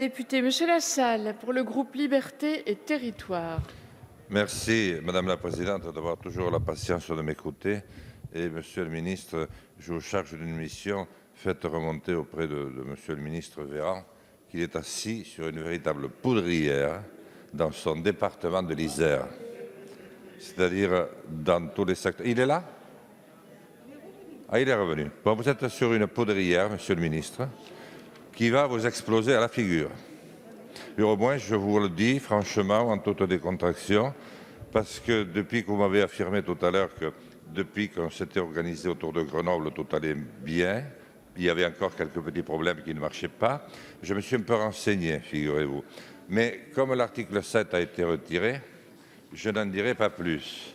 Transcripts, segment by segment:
Député, Monsieur Lassalle, pour le groupe Liberté et Territoire. Merci, Madame la Présidente, d'avoir toujours la patience de m'écouter. Et Monsieur le Ministre, je vous charge d'une mission. Faites remonter auprès de Monsieur le Ministre Véran qu'il est assis sur une véritable poudrière dans son département de l'Isère. C'est-à-dire dans tous les secteurs. Il est là? Ah, il est revenu. Bon, vous êtes sur une poudrière, Monsieur le Ministre, qui va vous exploser à la figure. Et au moins, je vous le dis franchement, en toute décontraction, parce que depuis que vous m'avez affirmé tout à l'heure que depuis qu'on s'était organisé autour de Grenoble, tout allait bien, il y avait encore quelques petits problèmes qui ne marchaient pas, je me suis un peu renseigné, figurez-vous. Mais comme l'article 7 a été retiré, je n'en dirai pas plus.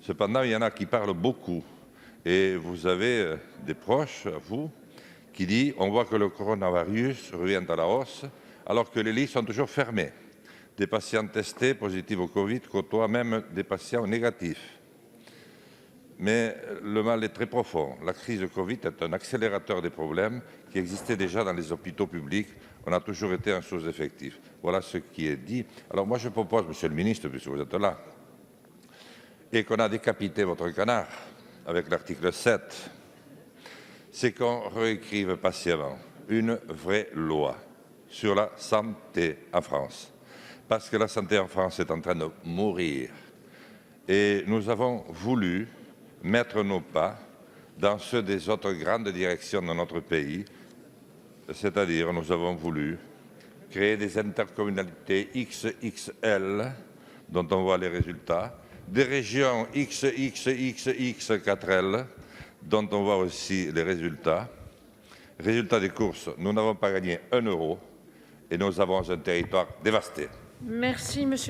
Cependant, il y en a qui parlent beaucoup. Et vous avez des proches, vous, qui disent on voit que le coronavirus revient à la hausse, alors que les lits sont toujours fermés. Des patients testés positifs au Covid côtoient même des patients négatifs. Mais le mal est très profond. La crise de Covid est un accélérateur des problèmes qui existaient déjà dans les hôpitaux publics. On a toujours été en sous-effectif. Voilà ce qui est dit. Alors moi je propose, Monsieur le Ministre, puisque vous êtes là, et qu'on a décapité votre canard avec l'article 7, c'est qu'on réécrive patiemment une vraie loi sur la santé en France. Parce que la santé en France est en train de mourir. Et nous avons voulu mettre nos pas dans ceux des autres grandes directions de notre pays. C'est-à-dire, nous avons voulu créer des intercommunalités XXL, dont on voit les résultats, des régions XXXX4L, dont on voit aussi les résultats. Résultat des courses, nous n'avons pas gagné 1 euro et nous avons un territoire dévasté. Merci, Monsieur.